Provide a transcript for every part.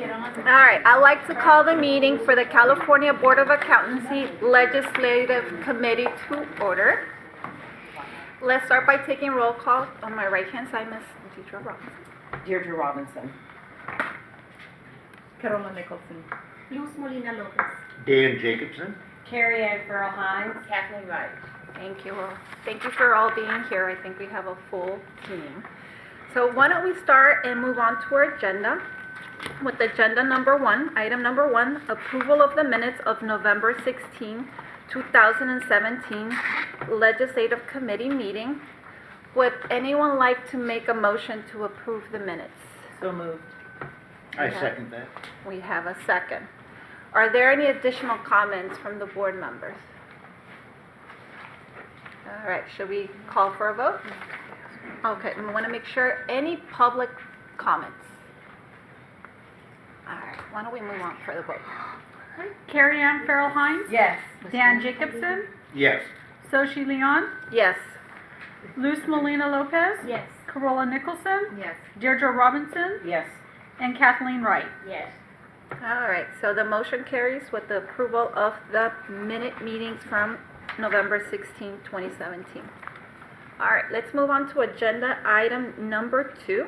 All right, I'd like to call the meeting for the California Board of Accountancy Legislative Committee to order. Let's start by taking roll call. On my right-hand side, Ms. Deirdre Robinson. Deirdre Robinson. Carola Nicholson. Luz Molina Lopez. Dan Jacobson. Carrie Ann Farrell Hines. Kathleen Wright. Thank you all. Thank you for all being here. I think we have a full team. So why don't we start and move on to our agenda with agenda number one, item number one, approval of the minutes of November 16, 2017 Legislative Committee meeting. Would anyone like to make a motion to approve the minutes? So moved. I second that. We have a second. Are there any additional comments from the board members? All right, should we call for a vote? Okay, we want to make sure any public comments. All right, why don't we move on for the vote? Carrie Ann Farrell Hines. Yes. Dan Jacobson. Yes. Sochi Leon. Yes. Luz Molina Lopez. Yes. Carola Nicholson. Yes. Deirdre Robinson. Yes. And Kathleen Wright. Yes. All right, so the motion carries with the approval of the minute meetings from November 16, 2017. All right, let's move on to agenda item number two,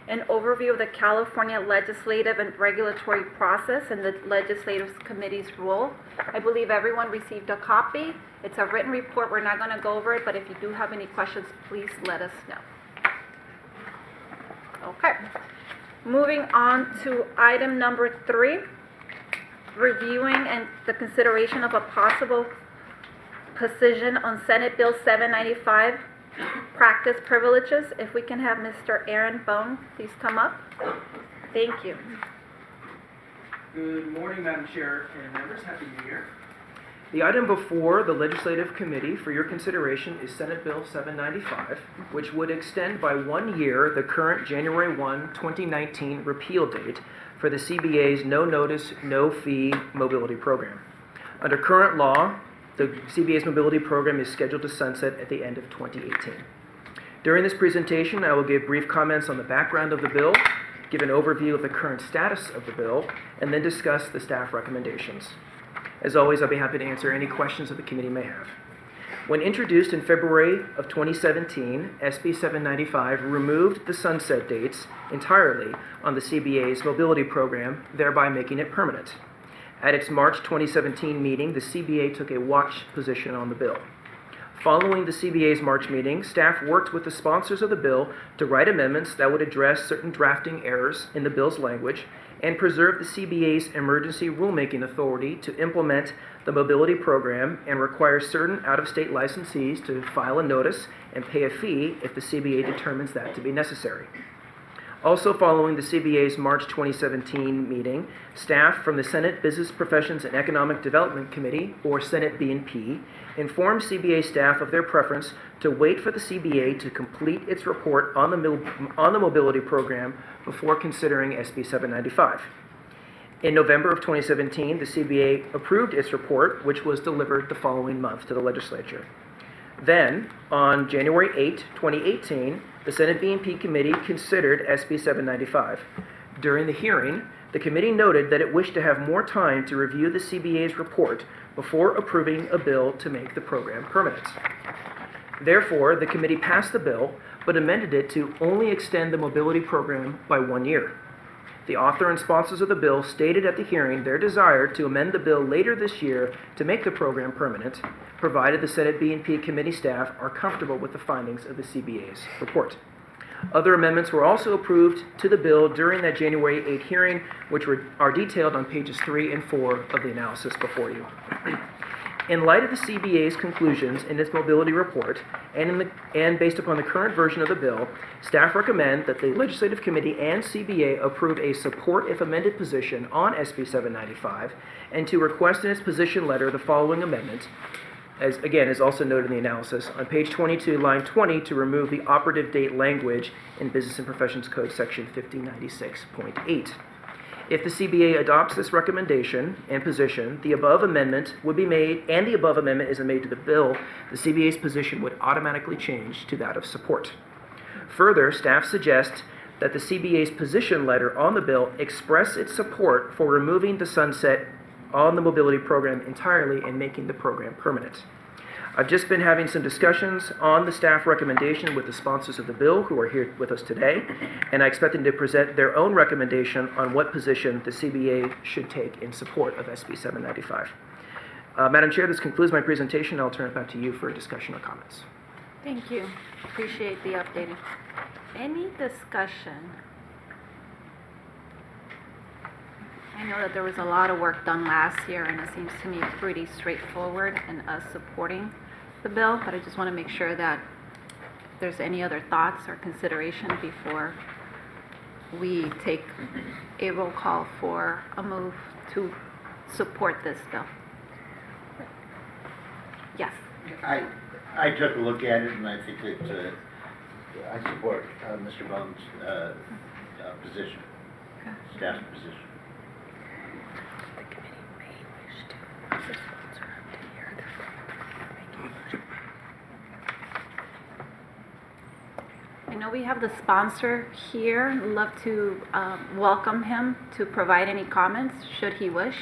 an overview of the California legislative and regulatory process and the legislative committee's role. I believe everyone received a copy. It's a written report. We're not going to go over it, but if you do have any questions, please let us know. Okay. Moving on to item number three, reviewing and the consideration of a possible position on Senate Bill 795, practice privileges. If we can have Mr. Aaron Bone, please come up. Thank you. Good morning, Madam Chair and members. Happy New Year. The item before the Legislative Committee for your consideration is Senate Bill 795, which would extend by 1 year the current January 1, 2019 repeal date for the CBA's no notice, no fee mobility program. Under current law, the CBA's mobility program is scheduled to sunset at the end of 2018. During this presentation, I will give brief comments on the background of the bill, give an overview of the current status of the bill, and then discuss the staff recommendations. As always, I'll be happy to answer any questions that the committee may have. When introduced in February of 2017, SB 795 removed the sunset dates entirely on the CBA's mobility program, thereby making it permanent. At its March 2017 meeting, the CBA took a watch position on the bill. Following the CBA's March meeting, staff worked with the sponsors of the bill to write amendments that would address certain drafting errors in the bill's language and preserve the CBA's emergency rulemaking authority to implement the mobility program and require certain out-of-state licensees to file a notice and pay a fee if the CBA determines that to be necessary. Also following the CBA's March 2017 meeting, staff from the Senate Business Professions and Economic Development Committee, or Senate B&P, informed CBA staff of their preference to wait for the CBA to complete its report on the mobility program before considering SB 795. In November of 2017, the CBA approved its report, which was delivered the following month to the legislature. Then, on January 8, 2018, the Senate B&P Committee considered SB 795. During the hearing, the committee noted that it wished to have more time to review the CBA's report before approving a bill to make the program permanent. Therefore, the committee passed the bill, but amended it to only extend the mobility program by 1 year. The author and sponsors of the bill stated at the hearing their desire to amend the bill later this year to make the program permanent, provided the Senate B&P committee staff are comfortable with the findings of the CBA's report. Other amendments were also approved to the bill during that January 8 hearing, which are detailed on pages 3 and 4 of the analysis before you. In light of the CBA's conclusions in its mobility report, and based upon the current version of the bill, staff recommend that the Legislative Committee and CBA approve a support if amended position on SB 795, and to request in its position letter the following amendment, as again is also noted in the analysis, on page 22, line 20, to remove the operative date language in Business and Professions Code section 5096.8. If the CBA adopts this recommendation and position, the above amendment would be made, and the above amendment is made to the bill, the CBA's position would automatically change to that of support. Further, staff suggests that the CBA's position letter on the bill express its support for removing the sunset on the mobility program entirely and making the program permanent. I've just been having some discussions on the staff recommendation with the sponsors of the bill who are here with us today, and I expect them to present their own recommendation on what position the CBA should take in support of SB 795. Madam Chair, this concludes my presentation. I'll turn it back to you for discussion or comments. Thank you. Appreciate the updating. Any discussion? I know that there was a lot of work done last year, and it seems to me pretty straightforward in us supporting the bill, but I just want to make sure that if there's any other thoughts or consideration before we take a roll call for a move to support this bill. Yes. I took a look at it, and I think that I support Mr. Bone's position, staff's position. I know we have the sponsor here. I'd love to welcome him to provide any comments, should he wish,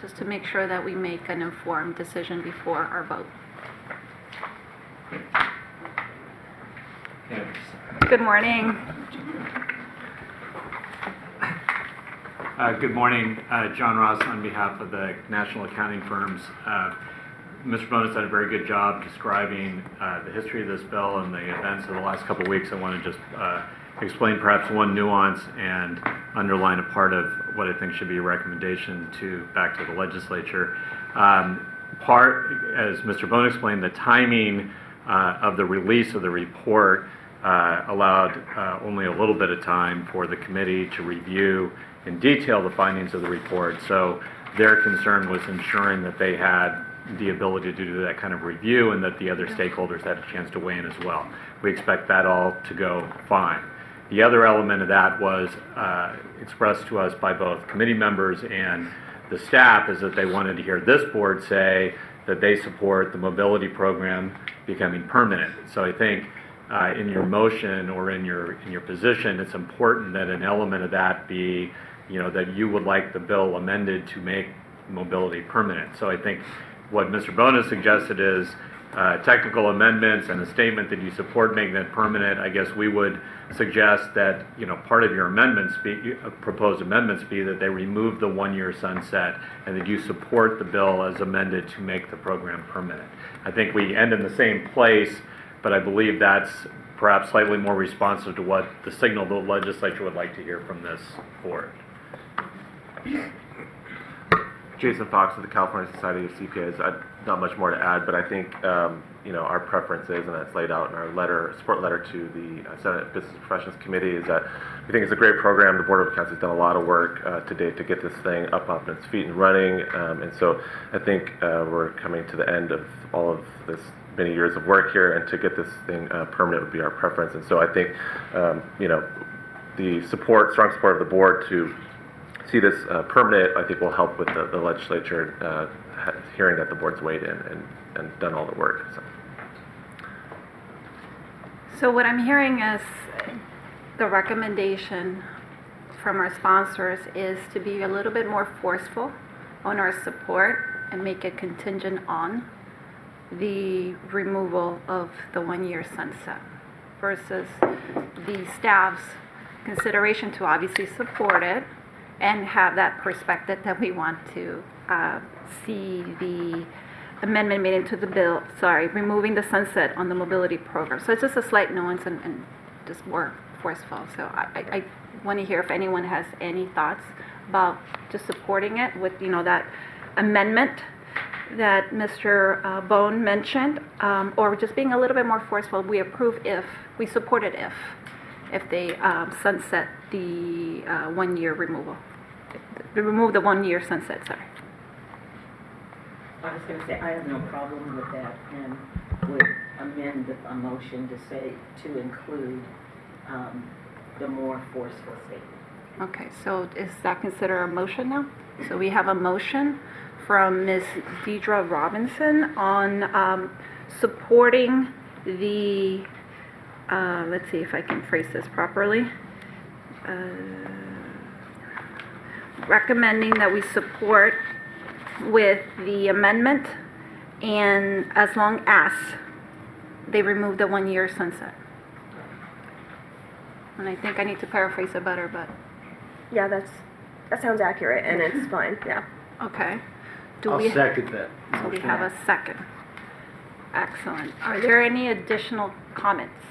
just to make sure that we make an informed decision before our vote. Good morning. Good morning, John Ross on behalf of the national accounting firms. Mr. Bonus did a very good job describing the history of this bill and the events of the last couple of weeks. I want to just explain perhaps one nuance and underline a part of what I think should be a recommendation back to the legislature. As Mr. Bone explained, the timing of the release of the report allowed only a little bit of time for the committee to review in detail the findings of the report. So their concern was ensuring that they had the ability to do that kind of review and that the other stakeholders had a chance to weigh in as well. We expect that all to go fine. The other element of that was expressed to us by both committee members and the staff, is that they wanted to hear this board say that they support the mobility program becoming permanent. So I think in your motion or in your position, it's important that an element of that be, that you would like the bill amended to make mobility permanent. So I think what Mr. Bonus suggested is technical amendments and a statement that you support making it permanent. I guess we would suggest that part of your amendments proposed amendments be that they remove the one-year sunset and that you support the bill as amended to make the program permanent. I think we end in the same place, but I believe that's perhaps slightly more responsive to what the signal the legislature would like to hear from this board. Jason Fox with the California Society of CPAs. Not much more to add, but I think our preference is, and that's laid out in our support letter to the Senate Business Professions Committee, is that we think it's a great program. The Board of Accounts has done a lot of work to date to get this thing up on its feet and running, and so I think we're coming to the end of all of this many years of work here, and to get this thing permanent would be our preference. And so I think the strong support of the board to see this permanent, I think, will help with the legislature hearing that the board's weighed in and done all the work. So what I'm hearing is the recommendation from our sponsors is to be a little bit more forceful on our support and make it contingent on the removal of the one-year sunset versus the staff's consideration to obviously support it and have that perspective that we want to see the amendment made into the bill, removing the sunset on the mobility program. So it's just a slight nuance and just more forceful. So I want to hear if anyone has any thoughts about just supporting it with, that amendment that Mr. Bone mentioned, or just being a little bit more forceful. We support it if they sunset the 1 year removal. Remove the 1 year sunset, sorry. I was going to say, I have no problem with that, and would amend a motion to say, to include the more forceful statement. Okay, so is that considered a motion now? So we have a motion from Ms. Deidre Robinson on supporting the let's see if I can phrase this properly. Recommending that we support with the amendment and as long as they remove the 1-year sunset. And I think I need to paraphrase it better, but, Yeah, that sounds accurate, and it's fine, yeah. okay. Do I'll we? second that. So we have a second. Excellent. Are there any additional comments?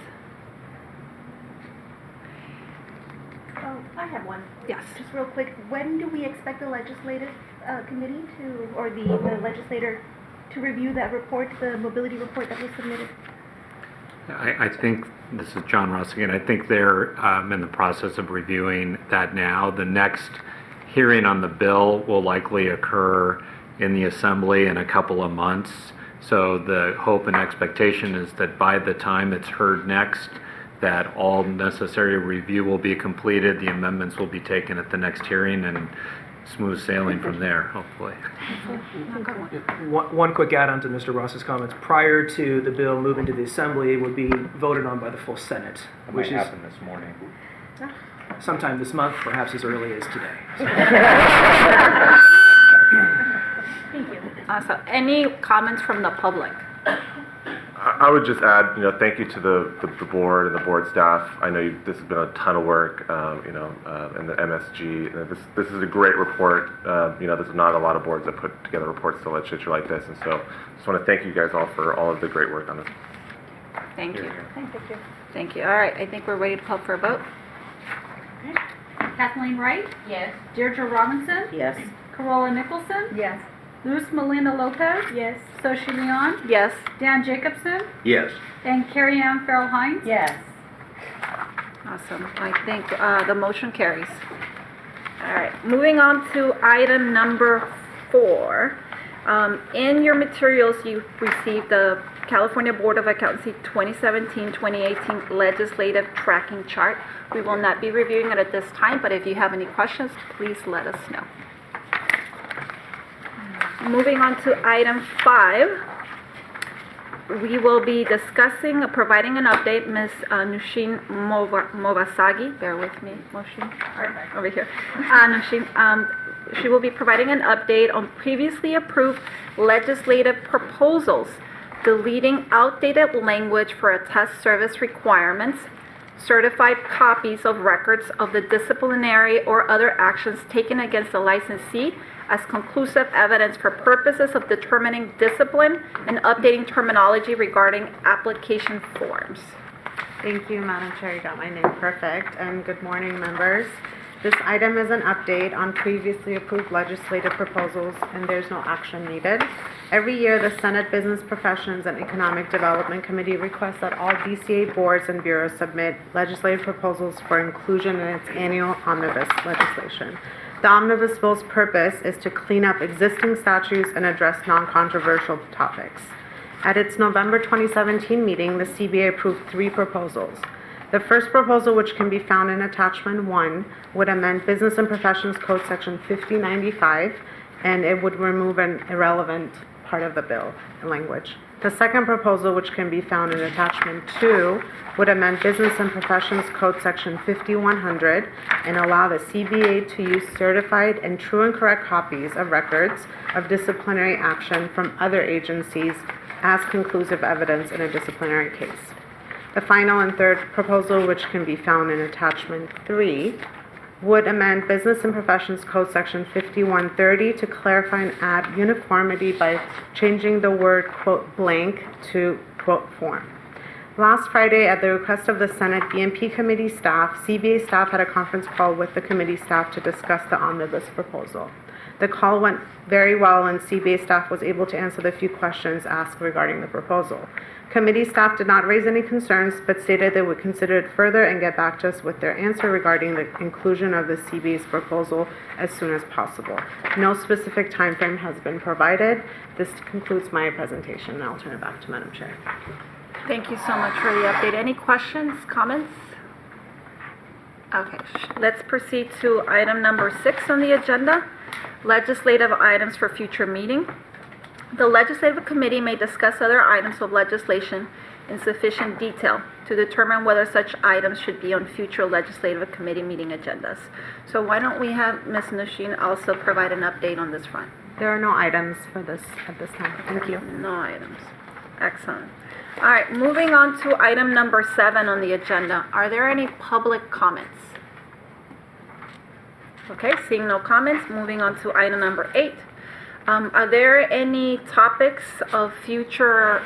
Oh, I have one. Yes. Just real quick, when do we expect the legislative committee to, or the legislator to review that report, the mobility report that was submitted? I think, this is John Ross again, I think they're in the process of reviewing that now. The next hearing on the bill will likely occur in the Assembly in a couple of months. So the hope and expectation is that by the time it's heard next, that all necessary review will be completed, the amendments will be taken at the next hearing, and smooth sailing from there, hopefully. One quick add-on to Mr. Ross's comments. Prior to the bill moving to the Assembly, it would be voted on by the full Senate, which is this morning. sometime this month, perhaps as early as today. Thank you. So any comments from the public? I would just add, thank you to the board and the board staff. I know this has been a ton of work, and the MSG. This is a great report. There's not a lot of boards that put together reports to the legislature like this, and so just want to thank you guys all for all of the great work on this. Thank you. Thank you. Thank you. All right, I think we're ready to call for a vote. Kathleen Wright, Yes. Deirdre Robinson, Yes. Corolla Nicholson, Yes. Luz Melina Lopez, Yes. Soshi Leon, Yes. Dan Jacobson, Yes. and Carrie Ann Farrell Hines. Yes. Awesome. I think the motion carries. All right, moving on to item number 4. In your materials, you received the California Board of Accountancy 2017-2018 legislative tracking chart. We will not be reviewing it at this time, but if you have any questions, please let us know. Moving on to item 5, we will be discussing, providing an update. Ms. Nushin Movasagi, bear with me, Nushin, over here. Nushin, she will be providing an update on previously approved legislative proposals, deleting outdated language for attest service requirements, certified copies of records of the disciplinary or other actions taken against the licensee as conclusive evidence for purposes of determining discipline, and updating terminology regarding application forms. Thank you, Madam Chair. You got my name perfect. And good morning, members. This item is an update on previously approved legislative proposals, and there's no action needed. Every year, the Senate Business Professions and Economic Development Committee requests that all BCA boards and bureaus submit legislative proposals for inclusion in its annual omnibus legislation. The omnibus bill's purpose is to clean up existing statutes and address non-controversial topics. At its November 2017 meeting, the CBA approved 3 proposals. The first proposal, which can be found in Attachment 1, would amend Business and Professions Code Section 5095, and it would remove an irrelevant part of the bill language. The second proposal, which can be found in Attachment 2, would amend Business and Professions Code Section 5100 and allow the CBA to use certified and true and correct copies of records of disciplinary action from other agencies as conclusive evidence in a disciplinary case. The final and third proposal, which can be found in Attachment 3, would amend Business and Professions Code Section 5130 to clarify and add uniformity by changing the word, quote, blank to, quote, form. Last Friday, at the request of the Senate BMP committee staff, CBA staff had a conference call with the committee staff to discuss the omnibus proposal. The call went very well, and CBA staff was able to answer the few questions asked regarding the proposal. Committee staff did not raise any concerns, but stated they would consider it further and get back to us with their answer regarding the inclusion of the CBA's proposal as soon as possible. No specific time frame has been provided. This concludes my presentation, and I'll turn it back to Madam Chair. Thank you so much for the update. Any questions, comments? Okay, let's proceed to item number 6 on the agenda, legislative items for future meeting. The Legislative Committee may discuss other items of legislation in sufficient detail to determine whether such items should be on future legislative committee meeting agendas. So why don't we have Ms. Nushin also provide an update on this front? There are no items for this at this time. Thank you. No items. Excellent. All right, moving on to item number 7 on the agenda. Are there any public comments? Okay, seeing no comments, moving on to item number 8. Are there any topics of future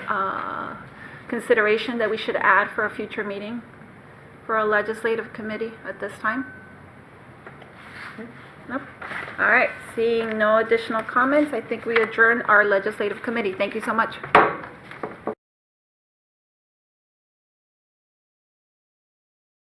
consideration that we should add for a future meeting for a legislative committee at this time? Nope. All right, seeing no additional comments, I think we adjourn our legislative committee. Thank you so much.